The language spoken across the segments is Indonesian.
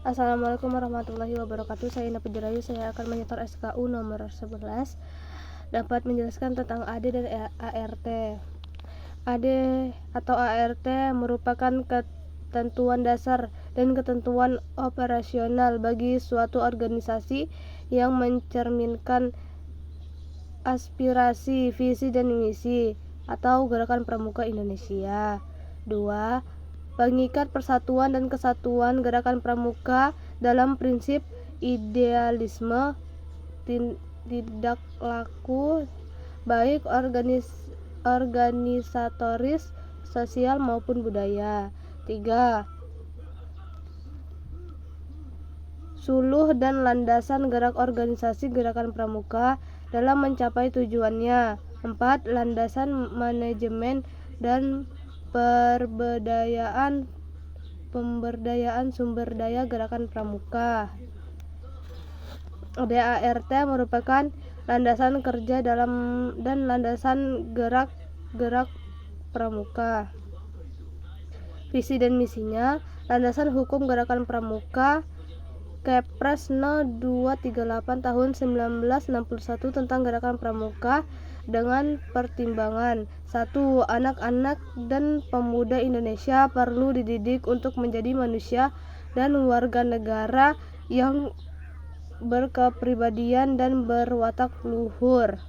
Assalamualaikum warahmatullahi wabarakatuh. Saya Ina Pujarayu. Saya akan menyetor SKU nomor 11 dapat menjelaskan tentang AD dan ART. AD atau ART merupakan ketentuan dasar dan ketentuan operasional bagi suatu organisasi yang mencerminkan aspirasi, visi, dan misi atau Gerakan Pramuka Indonesia. 2. Mengikat persatuan dan kesatuan Gerakan Pramuka dalam prinsip idealisme, tidak laku, baik organisatoris, sosial maupun budaya. 3. Suluh dan landasan gerak organisasi Gerakan Pramuka dalam mencapai tujuannya. 4. Landasan manajemen dan pemberdayaan sumber daya Gerakan Pramuka. ADART merupakan landasan kerja dan landasan gerak Pramuka. Visi dan misinya: landasan hukum Gerakan Pramuka Kepres No. 238 tahun 1961 tentang Gerakan Pramuka dengan pertimbangan 1. Anak-anak dan pemuda Indonesia perlu dididik untuk menjadi manusia dan warga negara yang berkepribadian dan berwatak luhur.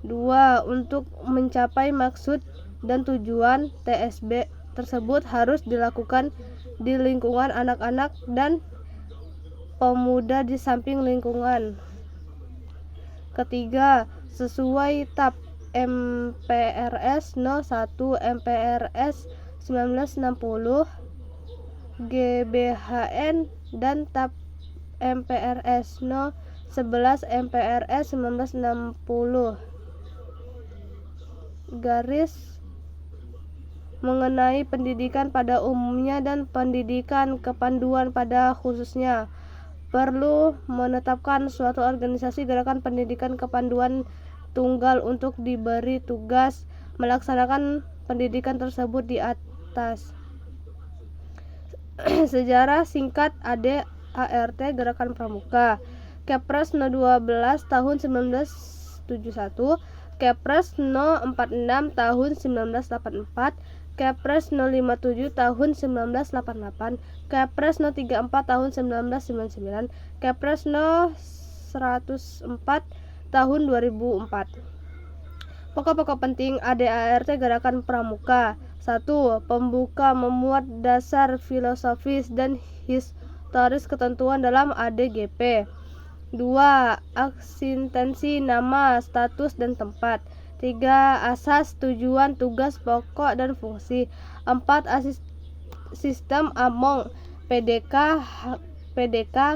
2. Untuk mencapai maksud dan tujuan TSB tersebut harus dilakukan di lingkungan anak-anak dan pemuda di samping lingkungan. Ketiga, sesuai TAP MPRS No. 1 MPRS 1960 GBHN dan TAP MPRS No. 11 MPRS 1960 garis mengenai pendidikan pada umumnya dan pendidikan kepanduan pada khususnya. Perlu menetapkan suatu organisasi gerakan pendidikan kepanduan tunggal untuk diberi tugas melaksanakan pendidikan tersebut di atas. Sejarah singkat AD/ART Gerakan Pramuka. Kepres No. 12 tahun 1971, Kepres No. 46 tahun 1984, Kepres No. 57 tahun 1988, Kepres No. 34 tahun 1999, Kepres No. 104 tahun 2004. Pokok-pokok penting AD/ART Gerakan Pramuka. 1. Pembuka memuat dasar filosofis dan historis ketentuan dalam ADGP. 2. Eksistensi nama, status, dan tempat. 3. Asas, tujuan, tugas pokok, dan fungsi. 4. Sistem AMONG, PDK,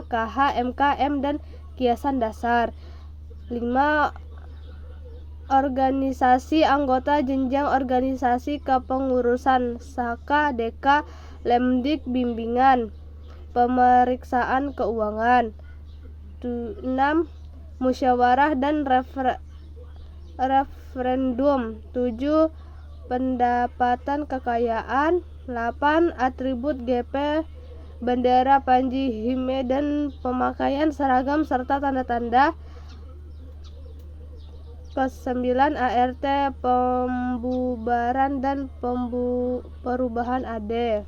KH, MKM, dan kiasan dasar. 5. Organisasi anggota jenjang organisasi kepengurusan, Saka, Deka, Lemdik, bimbingan, pemeriksaan keuangan. 6. Musyawarah dan referendum. 7. Pendapatan kekayaan. 8. Atribut GP, bendera, panji, hime, dan pemakaian seragam serta tanda-tanda. 9. ART pembubaran dan perubahan AD.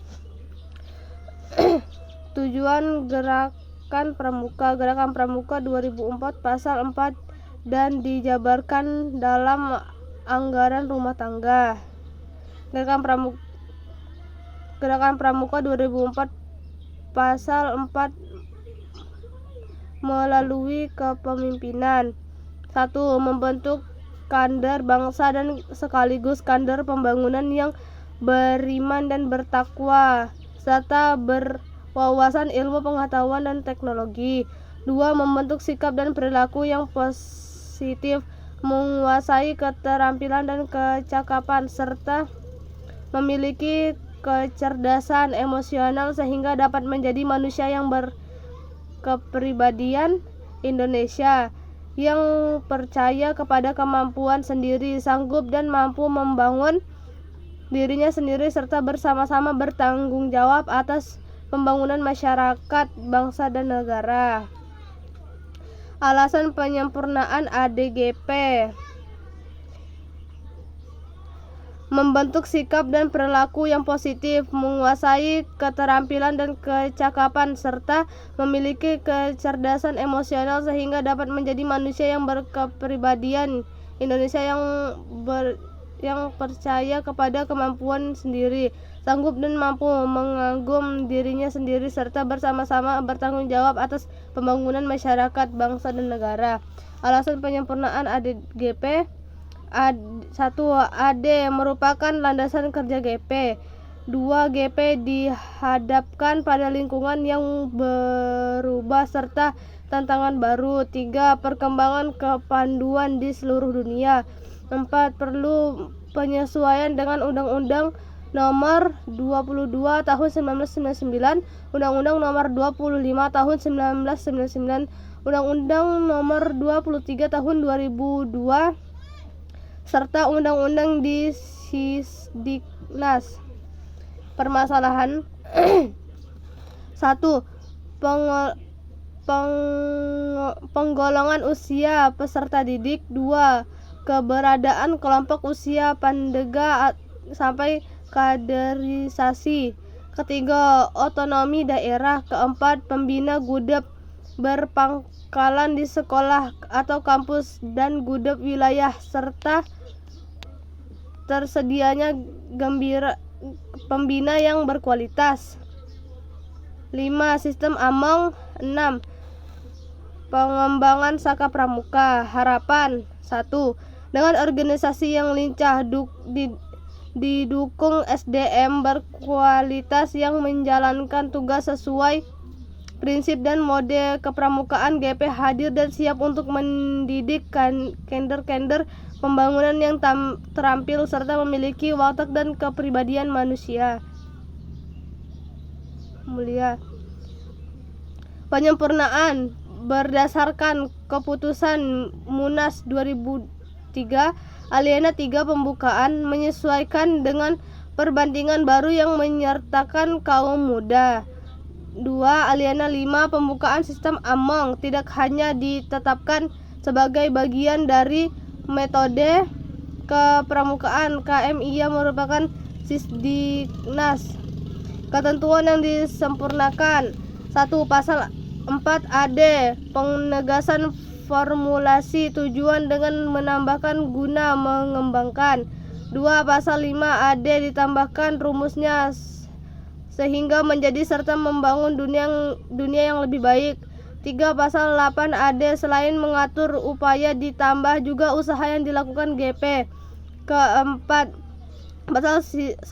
Tujuan Gerakan Pramuka. Gerakan Pramuka 2004 pasal 4 dan dijabarkan dalam anggaran rumah tangga. Gerakan Pramuka 2004 pasal 4 melalui kepemimpinan. 1. Membentuk kader bangsa dan sekaligus kader pembangunan yang beriman dan bertakwa serta berwawasan ilmu pengetahuan dan teknologi. 2. Membentuk sikap dan perilaku yang positif, menguasai keterampilan dan kecakapan serta memiliki kecerdasan emosional sehingga dapat menjadi manusia yang berkepribadian Indonesia, yang percaya kepada kemampuan sendiri, sanggup dan mampu membangun dirinya sendiri serta bersama-sama bertanggung jawab atas pembangunan masyarakat, bangsa dan negara. Alasan penyempurnaan ADGP: membentuk sikap dan perilaku yang positif, menguasai keterampilan dan kecakapan, serta memiliki kecerdasan emosional sehingga dapat menjadi manusia yang berkepribadian. Indonesia yang percaya kepada kemampuan sendiri, sanggup dan mampu mengagum dirinya sendiri, serta bersama-sama bertanggung jawab atas pembangunan masyarakat, bangsa dan negara. Alasan penyempurnaan ADGP: 1. AD merupakan landasan kerja GP. 2. GP dihadapkan pada lingkungan yang berubah serta tantangan baru. 3. Perkembangan kepanduan di seluruh dunia. 4. Perlu penyesuaian dengan Undang-Undang Nomor 22 Tahun 1999, Undang-Undang Nomor 25 Tahun 1999, Undang-Undang Nomor 23 Tahun 2002, serta Undang-Undang di Sisdiknas. Permasalahan 1. Penggolongan usia peserta didik. 2. Keberadaan kelompok usia pandega sampai kaderisasi. 3. Otonomi daerah. 4. Pembina gudeg berpangkalan di sekolah atau kampus dan gudeg wilayah, serta tersedianya pembina yang berkualitas. 5. Sistem Among. 6. Pengembangan Saka Pramuka. Harapan: 1. Dengan organisasi yang lincah, didukung SDM berkualitas yang menjalankan tugas sesuai prinsip dan mode kepramukaan, GP hadir dan siap untuk mendidik kader-kader pembangunan yang terampil serta memiliki watak dan kepribadian manusia mulia. Penyempurnaan berdasarkan keputusan Munas 2003 Alinea 3 pembukaan menyesuaikan dengan perbandingan baru yang menyertakan kaum muda. 2. Alinea 5 pembukaan sistem Among tidak hanya ditetapkan sebagai bagian dari metode kepramukaan KM, ia merupakan Sisdiknas. Ketentuan yang disempurnakan: 1. Pasal 4 AD penegasan formulasi tujuan dengan menambahkan guna mengembangkan. 2. Pasal 5 AD ditambahkan rumusnya sehingga menjadi serta membangun dunia yang lebih baik. 3. Pasal 8 AD selain mengatur upaya ditambah juga usaha yang dilakukan GP. 4. Pasal 9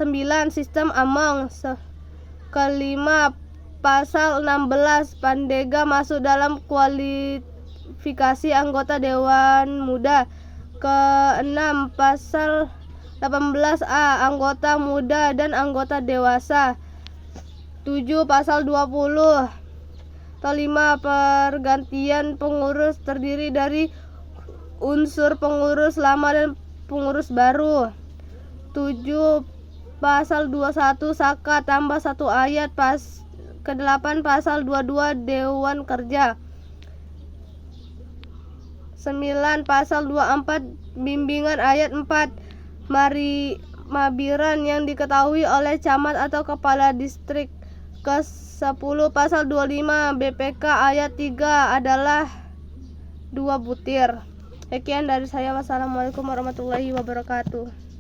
sistem Among. 5. Pasal 16 Pandega masuk dalam kualifikasi anggota Dewan Muda. 6. Pasal 18A anggota muda dan anggota dewasa. 7. Pasal 20 atau 5 pergantian pengurus terdiri dari unsur pengurus lama dan pengurus baru. 7. Pasal 21 Saka tambah 1 ayat ke-8 Pasal 22 Dewan Kerja. 9. Pasal 24 Bimbingan ayat 4 Mabiran yang diketahui oleh camat atau kepala distrik. Ke-10 Pasal 25 BPK ayat 3 adalah 2 butir. Sekian dari saya. Wassalamualaikum warahmatullahi wabarakatuh.